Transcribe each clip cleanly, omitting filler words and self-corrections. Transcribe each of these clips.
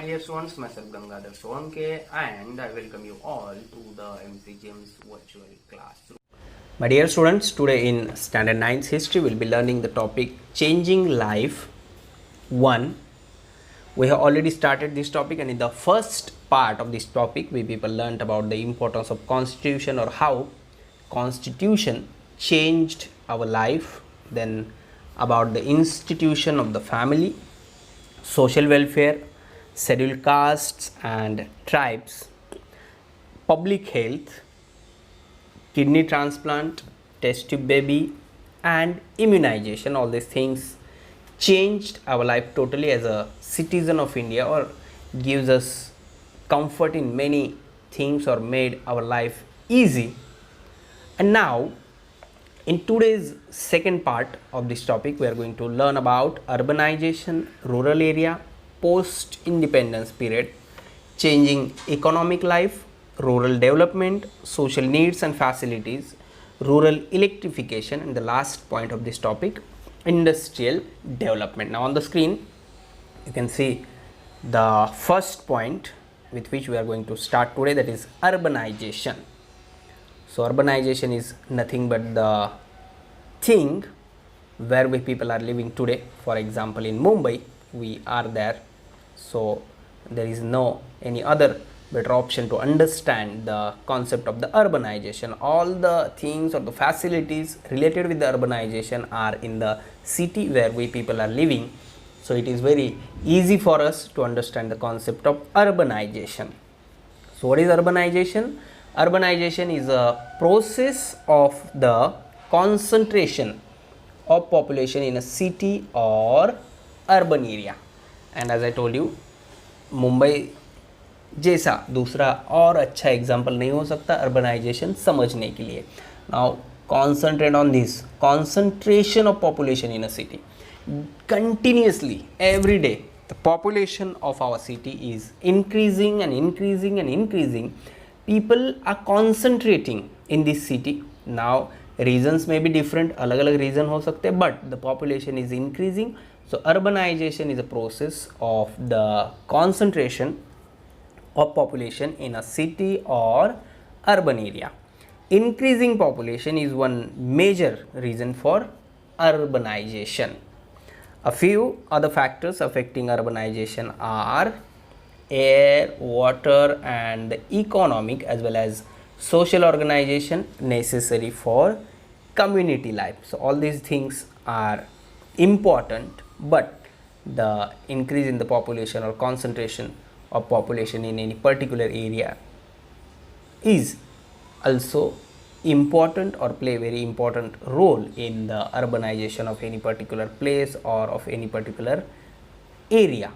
dear students, myself Gangadhar Solanke and I welcome you all to the MC James virtual classroom. My dear students, today in Standard 9th History we will be learning the topic Changing Life 1. We have already started this topic, and in the first part of this topic we people learnt about the importance of constitution or how constitution changed our life, then about the institution of the family, social welfare, scheduled castes and tribes, public health, kidney transplant, test tube baby and immunization. All these things changed our life totally as a citizen of India, or gives us comfort in many things or made our life easy. And now in today's second part of this topic we are going to learn about urbanization, rural area, post independence period, changing economic life, rural development, social needs and facilities, rural electrification, and the last point of this topic, industrial development. Now on the screen you can see the first point with which we are going to start today, that is urbanization. So urbanization is nothing but the thing where we people are living today. For example, in Mumbai we are there, so there is no any other better option to understand the concept of the urbanization. All the things or the facilities related with the urbanization are in the city where we people are living, so it is very easy for us to understand the concept of urbanization. So what is urbanization? Urbanization is a process of the concentration of population in a city or urban area. And as I told you, Mumbai जैसा दूसरा और अच्छा example नहीं हो सकता urbanisation समझने के लिए. Now concentrate on this concentration of population in a city. Continuously every day the population of our city is increasing and increasing and increasing. People are concentrating in this city. Now reasons may be different, अलग अलग reason हो सकते हैं, but the population is increasing. So urbanization is a process of the concentration of population in a city or urban area. Increasing population is one major reason for urbanization. A few other factors affecting urbanization are air, water and the economic as well as social organization necessary for community life. So all these things are important, but the increase in the population or concentration of population in any particular area is also important or play a very important role in the urbanization of any particular place or of any particular area.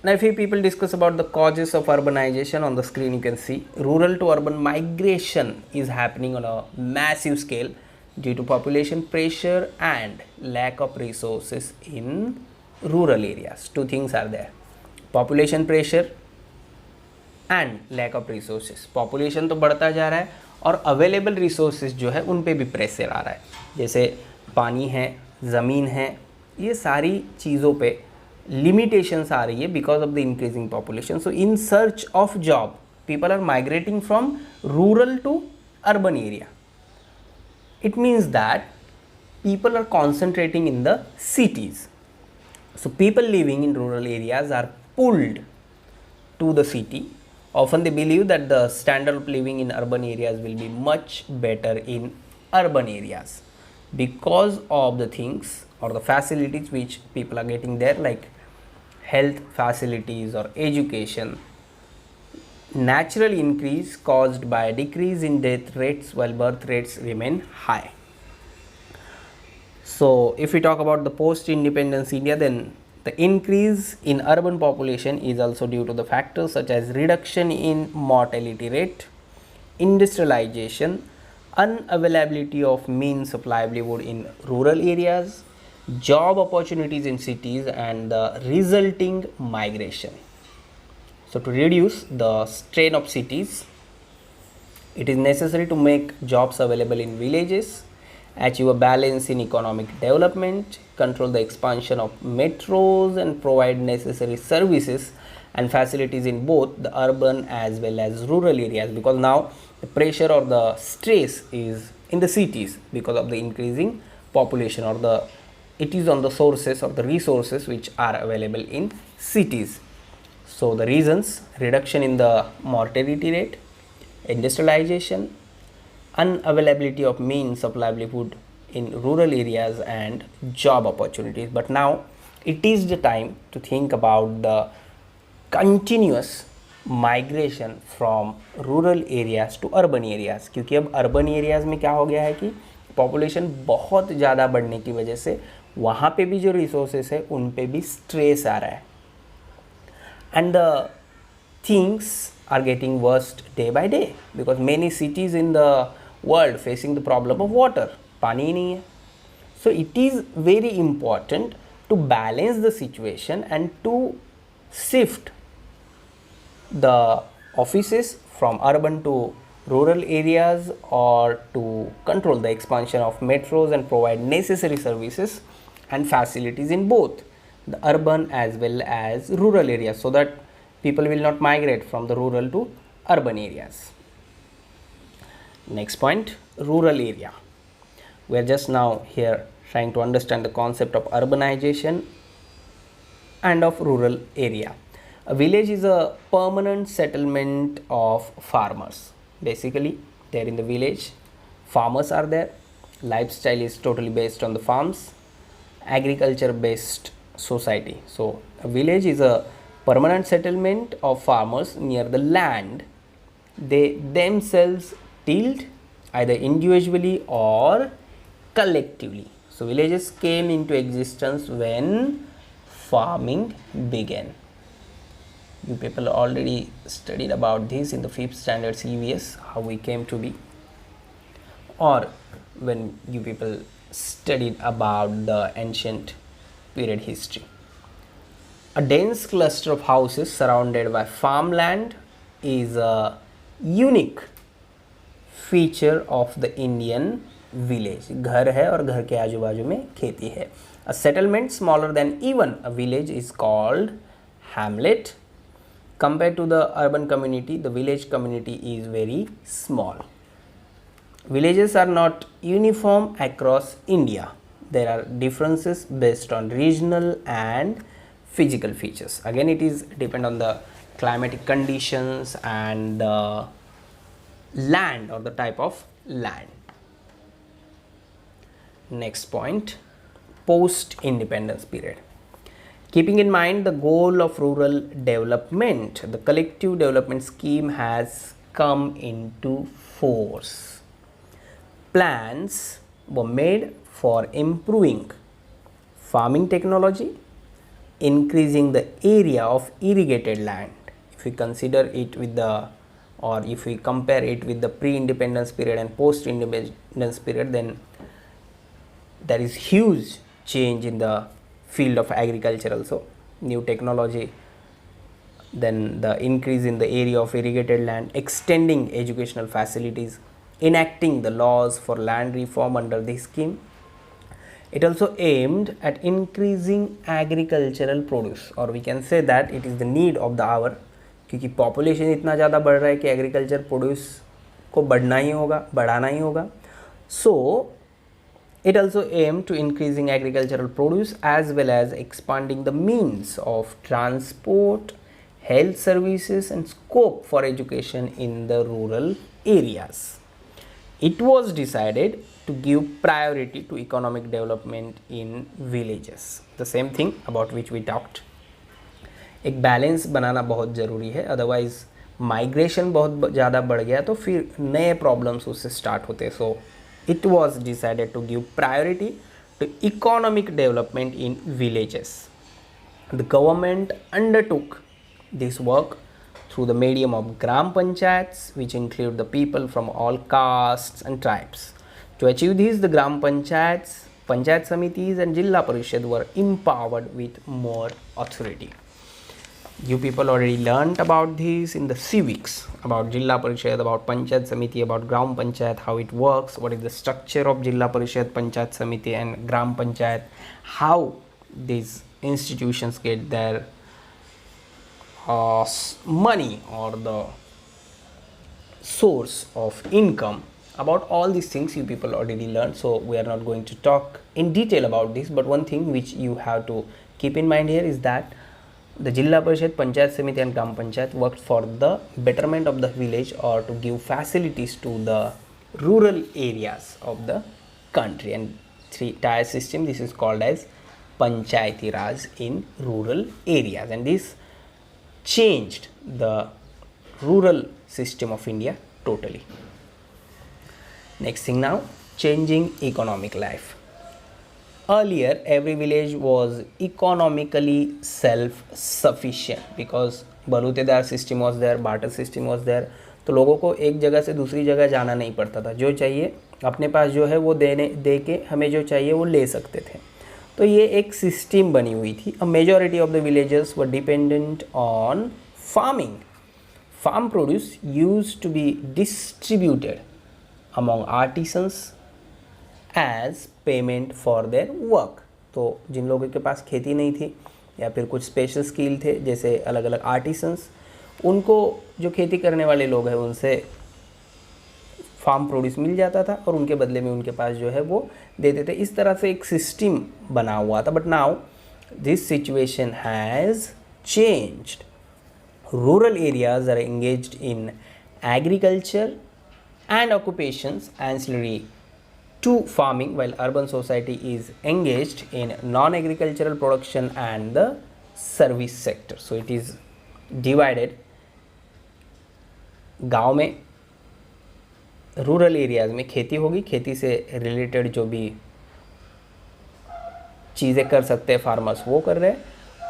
Now if you people discuss about the causes of urbanization, on the screen you can see rural to urban migration is happening on a massive scale due to population pressure and lack of resources in rural areas. Two things are there, population pressure and lack of resources. Population तो बढ़ता जा रहा है और available resources जो है उन पे भी pressure आ रहा है, जैसे पानी है, ज़मीन है, ये सारी चीज़ों पे limitations आ रही है because of the increasing population. So in search of job people are migrating from rural to urban area. It means that people are concentrating in the cities. So people living in rural areas are pulled to the city. Often they believe that the standard of living in urban areas will be much better in urban areas because of the things or the facilities which people are getting there, like health facilities or education. Natural increase caused by a decrease in death rates while birth rates remain high. So if we talk about the post-independence India, then the increase in urban population is also due to the factors such as reduction in mortality rate, industrialization, unavailability of means of livelihood in rural areas, job opportunities in cities and the resulting migration. So to reduce the strain of cities, it is necessary to make jobs available in villages achieve a balance in economic development, control the expansion of metros, and provide necessary services and facilities in both the urban as well as rural areas, because now the pressure or the stress is in the cities because of the increasing population, or the it is on the sources or the resources which are available in cities. So the reasons: reduction in the mortality rate, industrialization, unavailability of means of livelihood in rural areas, and job opportunities. But now it is the time to think about the continuous migration from rural areas to urban areas, क्योंकि अब urban areas में क्या हो गया है कि population बहुत ज़्यादा बढ़ने की वजह से वहाँ पे भी जो रिसोर्सेस है उन पे भी स्ट्रेस आ रहा है, and the things are getting worst day by day because many cities in the world facing the problem of water, पानी ही नहीं है. So it is very important to balance the situation and to shift the offices from urban to rural areas, or to control the expansion of metros and provide necessary services and facilities in both the urban as well as rural areas, so that people will not migrate from the rural to urban areas. Next point, rural area. We are just now here trying to understand the concept of urbanization and of rural area. A village is a permanent settlement of farmers. Basically, there in the village, farmers are there. Lifestyle is totally based on the farms, agriculture based society. So a village is a permanent settlement of farmers near the land they themselves tilled, either individually or collectively. So villages came into existence when farming began. You people already studied about this in the 5th standard CVS, how we came to be, or when you people studied about the ancient period history. A dense cluster of houses surrounded by farmland is a unique feature of the Indian village. घर है और घर के आजू बाजू में खेती है. A settlement smaller than even a village is called hamlet. Compared to the urban community, the village community is very small. Villages are not uniform across India. There are differences based on regional and physical features. Again, it is depend on the climatic conditions and the land or the type of land. Next point, post independence period. Keeping in mind the goal of rural development, the collective development scheme has come into force. Plans were made for improving farming technology, increasing the area of irrigated land. If we consider it with the, or if we compare it with the pre-independence period and post-independence period, then there is huge change in the field of agriculture also. New technology, then the increase in the area of irrigated land, extending educational facilities, enacting the laws for land reform under this scheme. It also aimed at increasing agricultural produce, or we can say that it is the need of the hour, क्योंकि population इतना ज़्यादा बढ़ रहा है कि agriculture produce को बढ़ना ही होगा, बढ़ाना ही होगा. So it also aimed to increasing agricultural produce as well as expanding the means of transport, health services and scope for education in the rural areas. It was decided to give priority to economic development in villages. The same thing about which we talked. एक balance बनाना बहुत ज़रूरी है, otherwise migration बहुत ज़्यादा बढ़ गया तो फिर नए प्रॉब्लम्स उससे स्टार्ट होते. सो it was decided to give priority to economic development in villages. The government undertook this work through the medium of gram panchayats, which include the people from all castes and tribes. To achieve this, the gram panchayats, panchayat samitis and jilla parishad were empowered with more authority. You people already learnt about this in the civics, about Jilla Parishad, about Panchayat Samiti, about Gram Panchayat, how it works, what is the structure of Jilla Parishad, Panchayat Samiti and Gram Panchayat, how these institutions get their money or the source of income. About all these things you people already learned, so we are not going to talk in detail about this, but one thing which you have to keep in mind here is that the Jilla Parishad, Panchayat Samiti and Gram Panchayat worked for the betterment of the village or to give facilities to the rural areas of the country, and three-tier system, this is called as Panchayati Raj in rural areas, and this changed the rural system of India totally. Next thing now, changing economic life. Earlier, every village was economically self-sufficient because Balutedar system was there, barter system was there, तो लोगों को एक जगह से दूसरी जगह जाना नहीं पड़ता था, जो चाहिए अपने पास जो है वो दे के हमें जो चाहिए वो ले सकते थे, तो ये एक सिस्टम बनी हुई थी. A majority of the villages were dependent on farming. Farm produce used to be distributed among artisans as payment for their work. तो जिन लोगों के पास खेती नहीं थी या फिर कुछ स्पेशल स्किल थे, जैसे अलग अलग आर्टिसंस, उनको जो खेती करने वाले लोग हैं उनसे फार्म प्रोड्यूस मिल जाता था और उनके बदले में उनके पास जो है वो देते थे. इस तरह से एक सिस्टम बना हुआ था. But now this situation has changed. Rural areas are engaged in agriculture and occupations ancillary to farming, while urban society is engaged in non-agricultural production and the service sector. So it is divided. गांव में rural areas में खेती होगी, खेती से related जो भी चीज़ें कर सकते हैं फार्मर्स वो कर रहे हैं,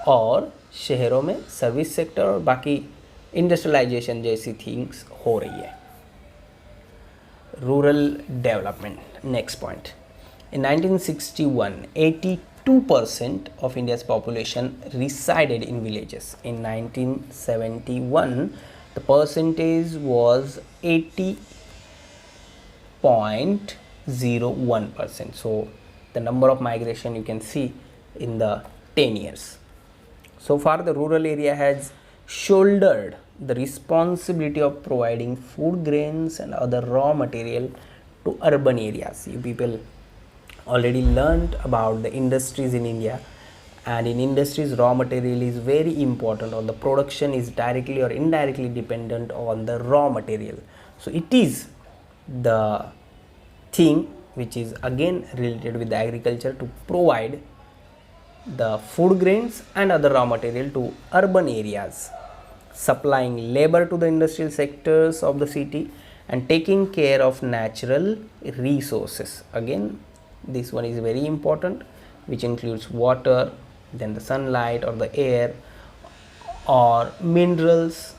और शहरों में सर्विस सेक्टर और बाकी इंडस्ट्रियलाइजेशन जैसी थिंग्स हो रही है. Rural development. Next point. In 1961, 82% of India's population resided in villages. In 1971, the percentage was 80.01%. So the number of migration you can see in the 10 years. So far, the rural area has shouldered the responsibility of providing food grains and other raw material to urban areas. You people already learned about the industries in India, and in industries raw material is very important, or the production is directly or indirectly dependent on the raw material. So it is the thing which is again related with the agriculture to provide the food grains and other raw material to urban areas, supplying labor to the industrial sectors of the city and taking care of natural resources. Again, this one is very important, which includes water, then the sunlight or the air or minerals,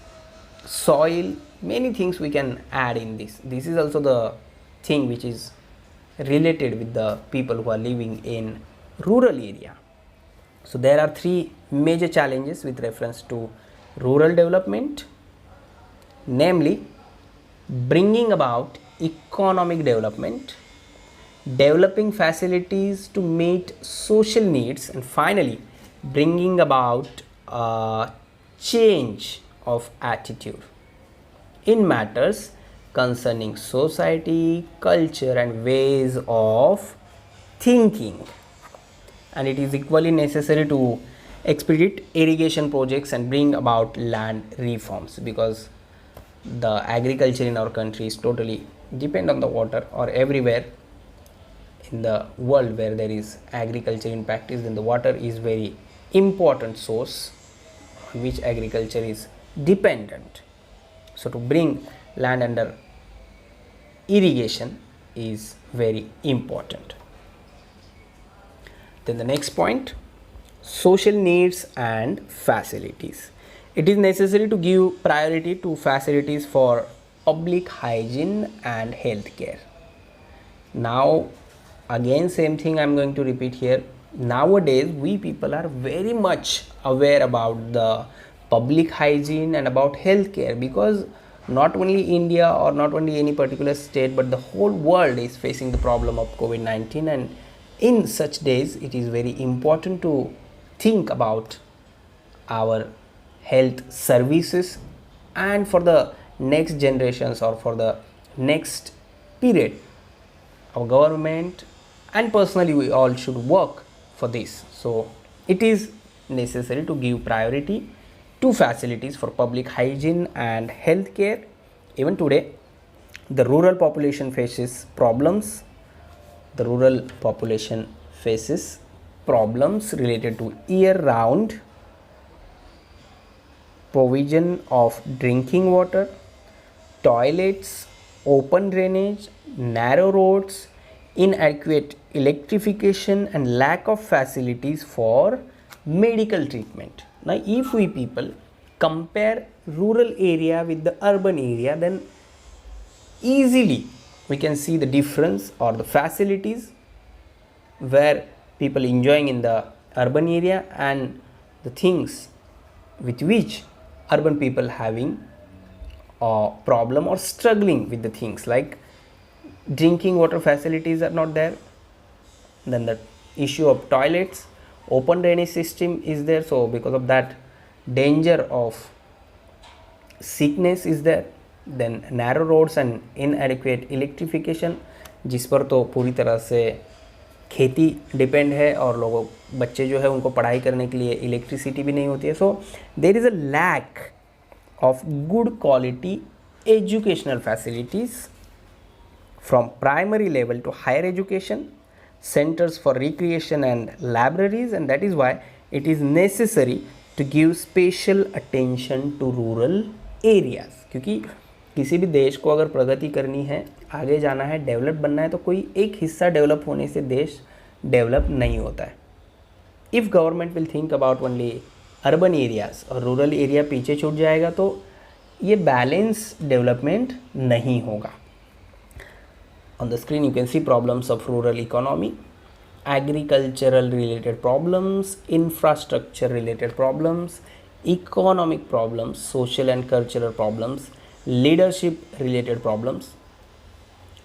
soil, many things we can add in this. This is also the thing which is related with the people who are living in rural area. So there are three major challenges with reference to rural development, namely bringing about economic development, developing facilities to meet social needs, and finally bringing about a change of attitude in matters concerning society, culture and ways of thinking. And it is equally necessary to expedite irrigation projects and bring about land reforms, because the agriculture in our country is totally depend on the water, or everywhere in the world where there is agriculture in practice, then the water is very important source on which agriculture is dependent. So to bring land under irrigation is very important. Then the next point, social needs and facilities. It is necessary to give priority to facilities for public hygiene and healthcare. Now again same thing I am going to repeat here. Nowadays we people are very much aware about the public hygiene and about healthcare, because not only India or not only any particular state but the whole world is facing the problem of COVID-19, and in such days it is very important to think about our health services, and for the next generations or for the next period our government and personally we all should work for this. So it is necessary to give priority to facilities for public hygiene and healthcare. Even today the rural population faces problems. The rural population faces problems related to year round provision of drinking water, toilets, open drainage, narrow roads, inadequate electrification and lack of facilities for medical treatment. Now if we people compare rural area with the urban area, then easily we can see the difference or the facilities where people enjoying in the urban area and the things with which urban people having a problem or struggling with the things like drinking water facilities are not there, then the issue of toilets, open drainage system is there, so because of that danger of sickness is there, then narrow roads and inadequate electrification जिस पर तो पूरी तरह से खेती depend है और लोगों बच्चे जो है उनको पढ़ाई करने के लिए इलेक्ट्रिसिटी भी नहीं होती है. So there is a lack of good quality educational facilities from primary level to higher education, centers for recreation and libraries, and that is why it is necessary to give special attention to rural areas. क्योंकि किसी भी देश को अगर प्रगति करनी है, आगे जाना है, डेवलप बनना है, तो कोई एक हिस्सा डेवलप होने से देश डेवलप नहीं होता है. If government will think about only urban areas और रूरल एरिया पीछे छूट जाएगा तो ये बैलेंस डेवलपमेंट नहीं होगा. On the screen you can see problems of rural economy, agricultural related problems, infrastructure related problems, economic problems, social and cultural problems, leadership related problems,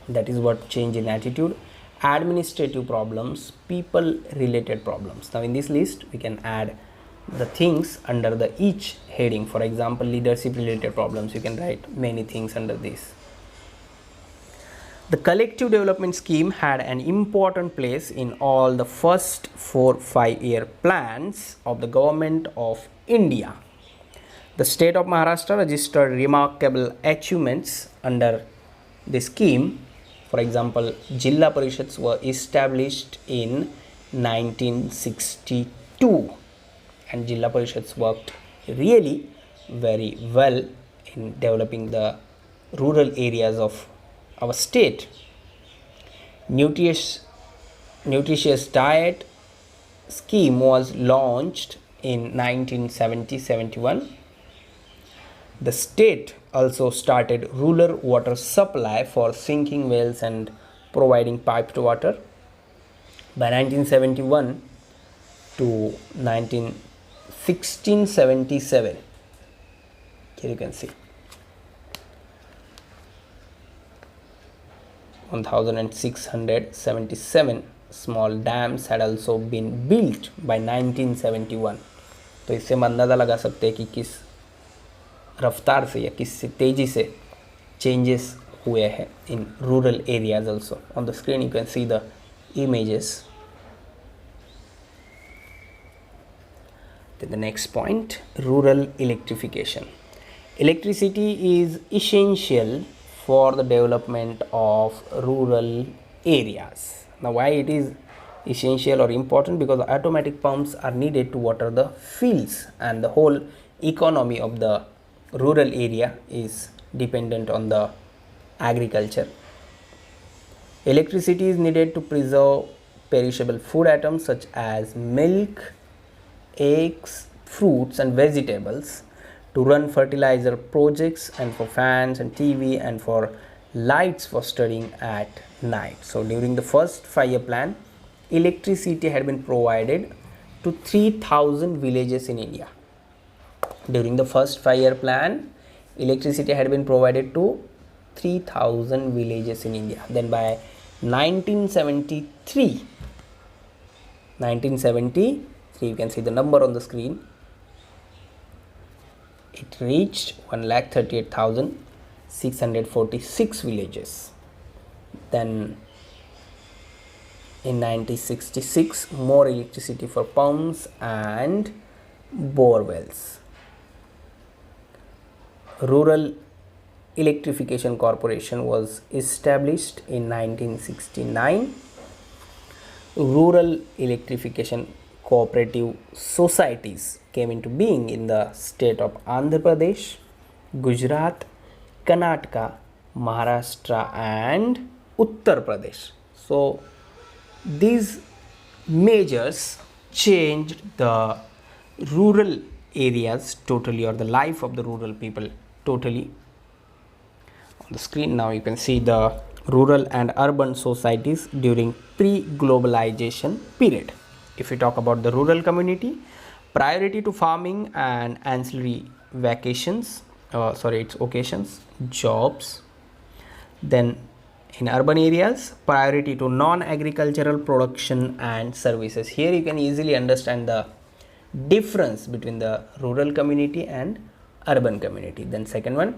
that is what change in attitude, administrative problems, people related problems. Now in this list we can add the things under the each heading. For example, leadership related problems, you can write many things under this. The collective development scheme had an important place in all the first 4-5 year plans of the government of India. The state of Maharashtra registered remarkable achievements under the scheme. For example, Jilla Parishads were established in 1962 and Jilla Parishads worked really very well in developing the rural areas of our state. Nutritious diet scheme was launched in 1970-71. The state also started rural water supply for sinking wells and providing piped water. By 1971 to 1677, here you can see 1677 small dams had also been built by 1971. तो इससे हम अंदाज़ा लगा सकते हैं कि किस रफ्तार से या किस तेज़ी से चेंजेस हुए हैं in rural areas also. On the screen you can see the images. Then the next point, rural electrification. Electricity is essential for the development of rural areas. Now why it is essential or important? Because automatic pumps are needed to water the fields and the whole economy of the rural area is dependent on the agriculture. Electricity is needed to preserve perishable food items such as milk, eggs, fruits and vegetables, to run fertilizer projects and for fans and TV and for lights for studying at night. So during the first 5-year plan, electricity had been provided to 3,000 villages in India. During the first 5-year plan, electricity had been provided to 3,000 villages in India. Then by 1973, you can see the number on the screen, it reached 1,38,646 villages. Then in 1966, more electricity for pumps and bore wells. Rural Electrification Corporation was established in 1969. Rural electrification cooperative societies came into being in the state of Andhra Pradesh, Gujarat, Karnataka, Maharashtra and Uttar Pradesh. So these measures changed the rural areas totally, or the life of the rural people totally. On the screen now you can see the rural and urban societies during pre-globalization period. If we talk about the rural community, priority to farming and ancillary occasions, jobs. Then in urban areas, priority to non-agricultural production and services. Here you can easily understand the difference between the rural community and urban community. Then second one,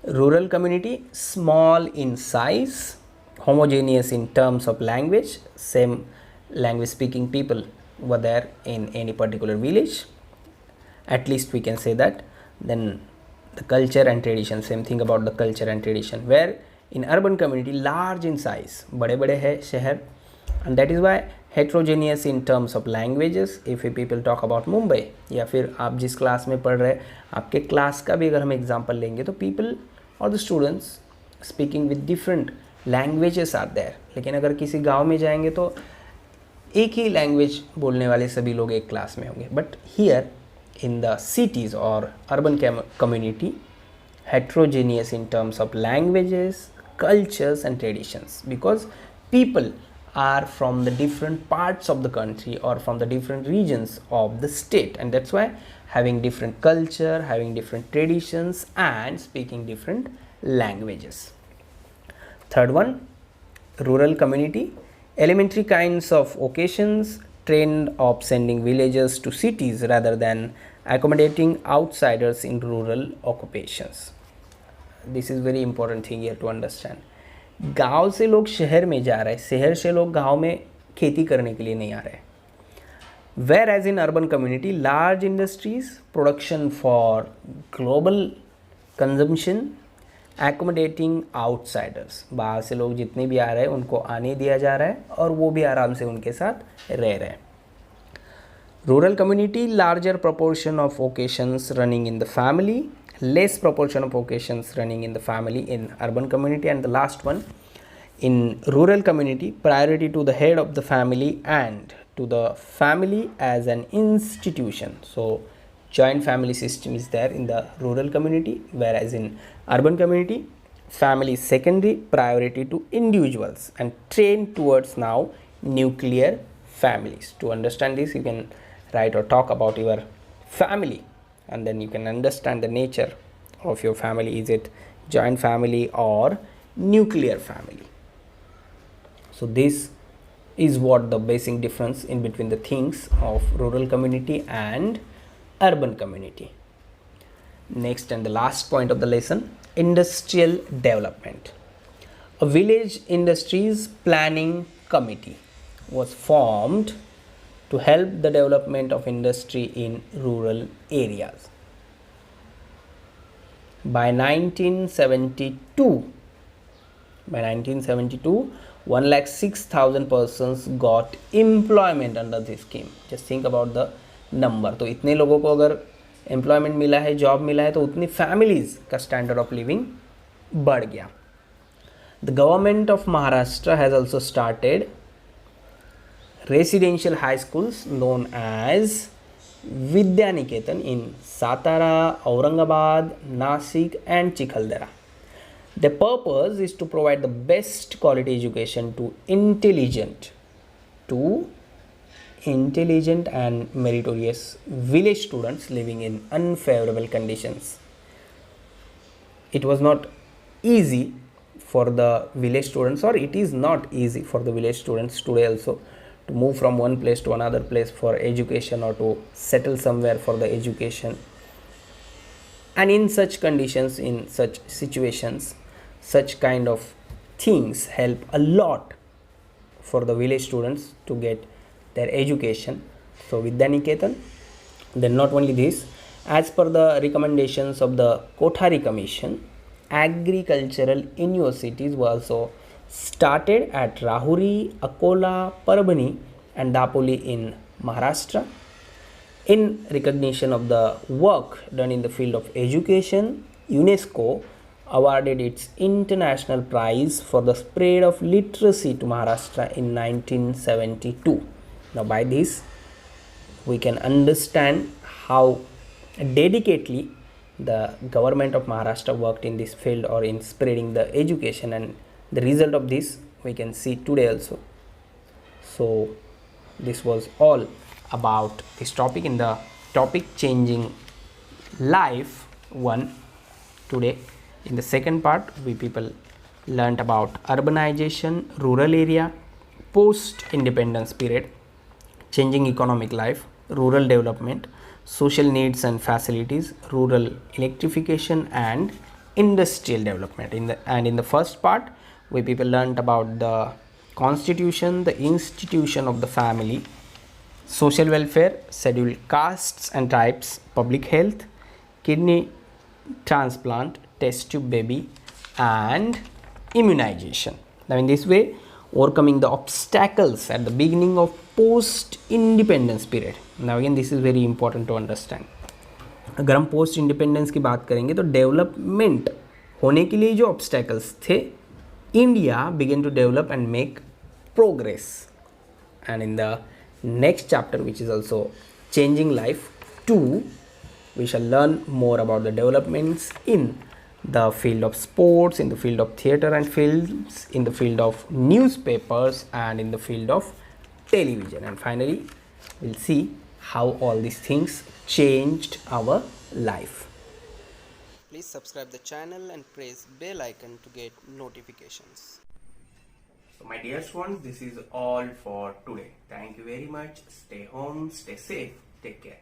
rural community, small in size, homogeneous in terms of language, same language speaking people were there in any particular village, at least we can say that. Then the culture and tradition, same thing about the culture and tradition, where in urban community large in size, बड़े बड़े है शहर, and that is why heterogeneous in terms of languages. If we people talk about Mumbai, या फिर आप जिस class में पढ़ रहे, आपके क्लास का भी अगर हम एग्जांपल लेंगे तो people or the students speaking with different languages are there. लेकिन अगर किसी गांव में जाएंगे तो एक ही लैंग्वेज बोलने वाले सभी लोग एक क्लास में होंगे. But here in the cities or urban community, heterogeneous in terms of languages, cultures and traditions, because people are from the different parts of the country or from the different regions of the state, and that's why having different culture, having different traditions and speaking different languages. Third one, rural community, elementary kinds of occasions, trend of sending villagers to cities rather than accommodating outsiders in rural occupations. This is very important thing here to understand. गांव से लोग शहर में जा रहे हैं, शहर से लोग गांव में खेती करने के लिए नहीं आ रहे. Whereas in urban community, large industries, production for global consumption, accommodating outsiders, बाहर से लोग जितने भी आ रहे हैं उनको आने दिया जा रहा है और वो भी आराम से उनके साथ रह रहे हैं. Rural community, larger proportion of occasions running in the family, less proportion of occasions running in the family in urban community. And the last one, in rural community, priority to the head of the family and to the family as an institution. So joint family system is there in the rural community, whereas in urban community, family is secondary, priority to individuals and trend towards now nuclear families. To understand this, you can write or talk about your family, and then you can understand the nature of your family. Is it joint family or nuclear family? So this is what the basic difference in between the things of rural community and urban community. Next and the last point of the lesson, industrial development. A village industries planning committee was formed to help the development of industry in rural areas. By 1972, 1,06,000 persons got employment under this scheme. Just think about the number. तो इतने लोगों को अगर employment मिला है, job मिला है, तो उतनी फैमिलीज का स्टैंडर्ड ऑफ लिविंग बढ़ गया. The government of Maharashtra has also started residential high schools known as Vidyaniketan in Satara, Aurangabad, Nasik and Chikhaldsara. The purpose is to provide the best quality education to intelligent intelligent and meritorious village students living in unfavorable conditions. It was not easy for the village students, or it is not easy for the village students today also, to move from one place to another place for education, or to settle somewhere for the education. And in such conditions, in such situations, such kind of things help a lot for the village students to get their education. So Vidyaniketan, then not only this, as per the recommendations of the Kothari Commission, agricultural universities were also started at Rahuri, Akola, Parabani and Dapoli in Maharashtra. In recognition of the work done in the field of education, UNESCO awarded its international prize for the spread of literacy to Maharashtra in 1972. Now, by this, we can understand how dedicatedly the government of Maharashtra worked in this field, or in spreading the education, and the result of this we can see today also. So, this was all about this topic in the topic changing life 1. Today in the second part, we people learnt about urbanization, rural area, post independence period, changing economic life, rural development, social needs and facilities, rural electrification and industrial development. In the first part, we people learnt about the constitution, the institution of the family, social welfare, scheduled castes and tribes, public health, kidney transplant, test tube baby and immunization. Now in this way, overcoming the obstacles at the beginning of post independence period. Now again, this is very important to understand. अगर हम post independence की बात करेंगे तो development होने के लिए जो ऑब्स्टैकल्स थे, India began to develop and make progress. And in the next chapter, which is also changing life 2, we shall learn more about the developments in the field of sports, in the field of theater and films, in the field of newspapers and in the field of television. And finally, we'll see how all these things changed our life. Please subscribe the channel and press bell icon to get notifications. So my dear ones, this is all for today. Thank you very much. Stay home, stay safe, take care.